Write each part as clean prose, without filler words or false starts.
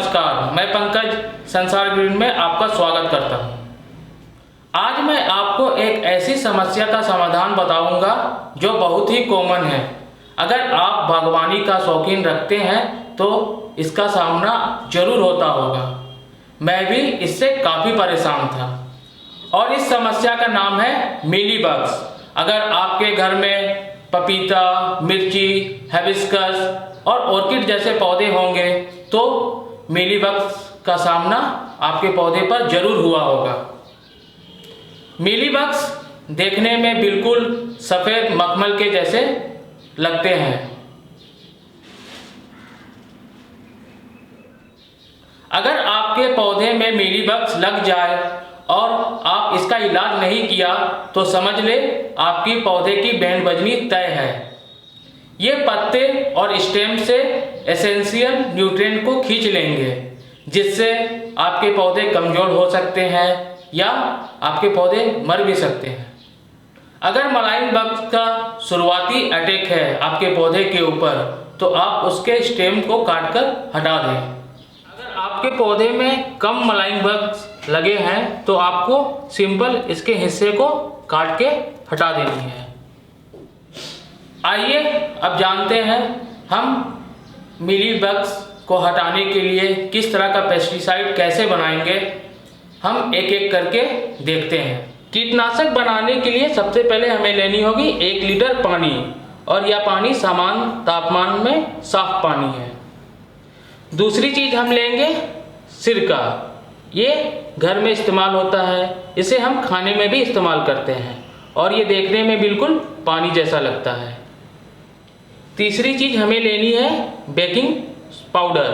नमस्कार, मैं पंकज संसार ग्रीन में आपका स्वागत करता हूं। आज मैं आपको एक ऐसी समस्या का समाधान बताऊंगा जो बहुत ही कॉमन है। अगर आप बागवानी का शौकीन रखते हैं तो इसका सामना जरूर होता होगा। मैं भी इससे काफ़ी परेशान था और इस समस्या का नाम है मीलीबग्स। अगर आपके घर में पपीता, मिर्ची, हिबिस्कस और ऑर्किड जैसे पौधे होंगे तो मीलीबग्स का सामना आपके पौधे पर जरूर हुआ होगा। मीलीबग्स देखने में बिल्कुल सफ़ेद मखमल के जैसे लगते हैं। अगर आपके पौधे में मीलीबग्स लग जाए और आप इसका इलाज नहीं किया तो समझ ले आपकी पौधे की बैंड बजनी तय है। ये पत्ते और स्टेम से एसेंशियल न्यूट्रिएंट को खींच लेंगे, जिससे आपके पौधे कमज़ोर हो सकते हैं या आपके पौधे मर भी सकते हैं। अगर मलाइन बग का शुरुआती अटैक है आपके पौधे के ऊपर तो आप उसके स्टेम को काटकर हटा दें। अगर आपके पौधे में कम मलाइन बग्स लगे हैं तो आपको सिंपल इसके हिस्से को काट के हटा देनी है। आइए अब जानते हैं हम मीलीबग्स को हटाने के लिए किस तरह का पेस्टिसाइड कैसे बनाएंगे। हम एक एक करके देखते हैं। कीटनाशक बनाने के लिए सबसे पहले हमें लेनी होगी 1 लीटर पानी, और यह पानी समान तापमान में साफ पानी है। दूसरी चीज़ हम लेंगे सिरका। ये घर में इस्तेमाल होता है, इसे हम खाने में भी इस्तेमाल करते हैं और ये देखने में बिल्कुल पानी जैसा लगता है। तीसरी चीज़ हमें लेनी है बेकिंग पाउडर।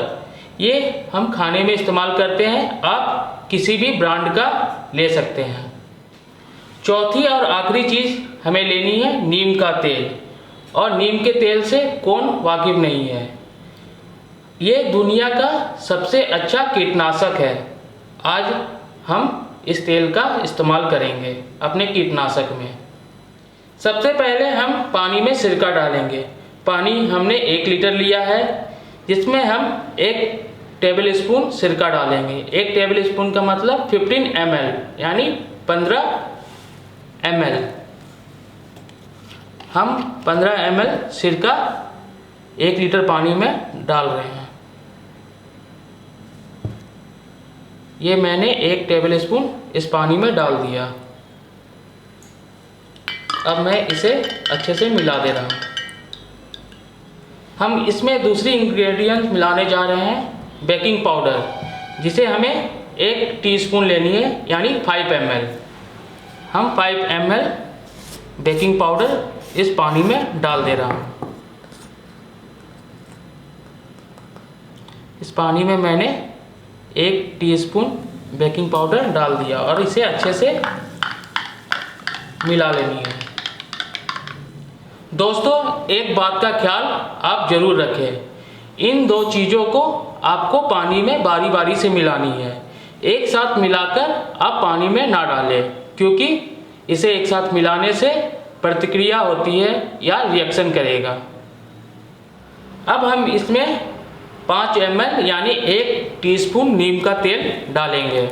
ये हम खाने में इस्तेमाल करते हैं, आप किसी भी ब्रांड का ले सकते हैं। चौथी और आखिरी चीज़ हमें लेनी है नीम का तेल, और नीम के तेल से कौन वाकिफ नहीं है। ये दुनिया का सबसे अच्छा कीटनाशक है। आज हम इस तेल का इस्तेमाल करेंगे अपने कीटनाशक में। सबसे पहले हम पानी में सिरका डालेंगे। पानी हमने 1 लीटर लिया है, जिसमें हम 1 टेबल स्पून सिरका डालेंगे। 1 टेबल स्पून का मतलब 15 ml, यानी 15 ml। हम 15 ml सिरका 1 लीटर पानी में डाल रहे हैं। ये मैंने 1 टेबल स्पून इस पानी में डाल दिया। अब मैं इसे अच्छे से मिला दे रहा हूँ। हम इसमें दूसरी इंग्रेडिएंट मिलाने जा रहे हैं बेकिंग पाउडर, जिसे हमें 1 टीस्पून लेनी है, यानी 5 ml। हम 5 ml बेकिंग पाउडर इस पानी में डाल दे रहा हूँ। इस पानी में मैंने 1 टीस्पून बेकिंग पाउडर डाल दिया और इसे अच्छे से मिला लेनी है। दोस्तों, एक बात का ख्याल आप जरूर रखें, इन 2 चीज़ों को आपको पानी में बारी बारी से मिलानी है। एक साथ मिलाकर आप पानी में ना डालें, क्योंकि इसे एक साथ मिलाने से प्रतिक्रिया होती है या रिएक्शन करेगा। अब हम इसमें 5 ml यानी 1 टीस्पून नीम का तेल डालेंगे।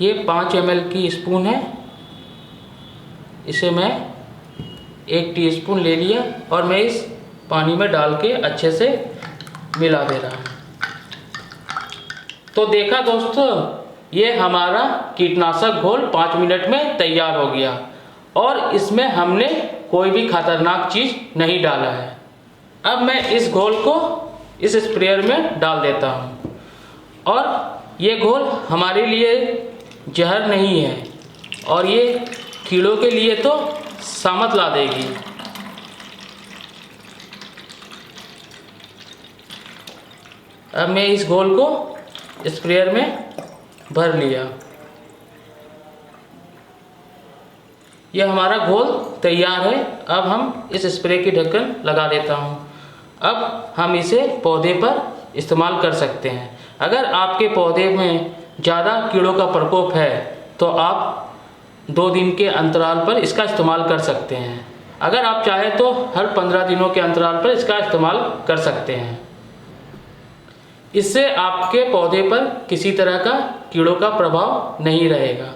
ये 5 ml की स्पून है, इसे मैं 1 टीस्पून ले लिया और मैं इस पानी में डाल के अच्छे से मिला दे रहा हूँ। तो देखा दोस्तों, ये हमारा कीटनाशक घोल 5 मिनट में तैयार हो गया और इसमें हमने कोई भी खतरनाक चीज़ नहीं डाला है। अब मैं इस घोल को इस स्प्रेयर में डाल देता हूँ, और ये घोल हमारे लिए जहर नहीं है और ये कीड़ों के लिए तो सामत ला देगी। अब मैं इस घोल को स्प्रेयर में भर लिया। यह हमारा घोल तैयार है। अब हम इस स्प्रे की ढक्कन लगा देता हूँ। अब हम इसे पौधे पर इस्तेमाल कर सकते हैं। अगर आपके पौधे में ज़्यादा कीड़ों का प्रकोप है तो आप 2 दिन के अंतराल पर इसका इस्तेमाल कर सकते हैं। अगर आप चाहें तो हर 15 दिनों के अंतराल पर इसका इस्तेमाल कर सकते हैं। इससे आपके पौधे पर किसी तरह का कीड़ों का प्रभाव नहीं रहेगा।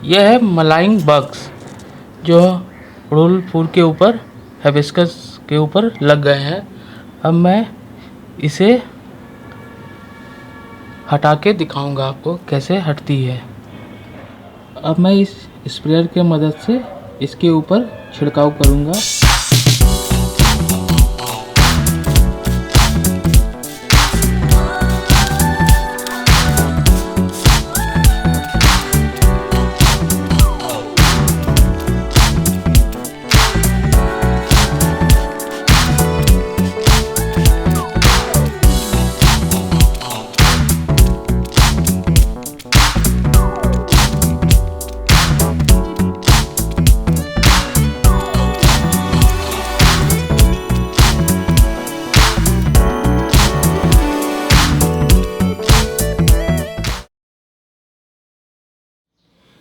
यह है मलाइंग बग्स जो अड़हुल फूल के ऊपर, हिबिस्कस के ऊपर लग गए हैं। अब मैं इसे हटा के दिखाऊंगा आपको कैसे हटती है। अब मैं इस स्प्रेयर के मदद से इसके ऊपर छिड़काव करूंगा।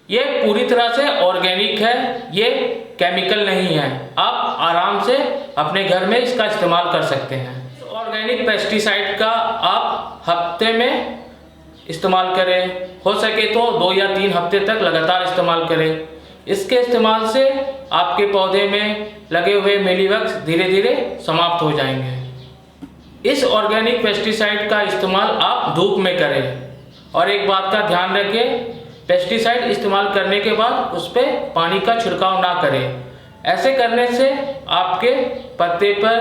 ये पूरी तरह से ऑर्गेनिक है, ये केमिकल नहीं है। आप आराम से अपने घर में इसका इस्तेमाल कर सकते हैं। ऑर्गेनिक पेस्टिसाइड का आप हफ्ते में इस्तेमाल करें, हो सके तो 2 या 3 हफ्ते तक लगातार इस्तेमाल करें। इसके इस्तेमाल से आपके पौधे में लगे हुए मिलीबग्स धीरे धीरे समाप्त हो जाएंगे। इस ऑर्गेनिक पेस्टिसाइड का इस्तेमाल आप धूप में करें। और एक बात का ध्यान रखें, पेस्टिसाइड इस्तेमाल करने के बाद उस पर पानी का छिड़काव ना करें। ऐसे करने से आपके पत्ते पर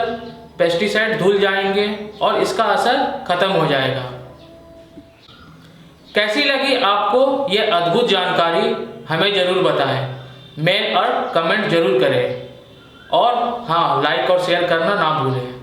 पेस्टिसाइड धुल जाएंगे और इसका असर खत्म हो जाएगा। कैसी लगी आपको ये अद्भुत जानकारी, हमें ज़रूर बताएं। मेल और कमेंट जरूर करें और हाँ, लाइक और शेयर करना ना भूलें।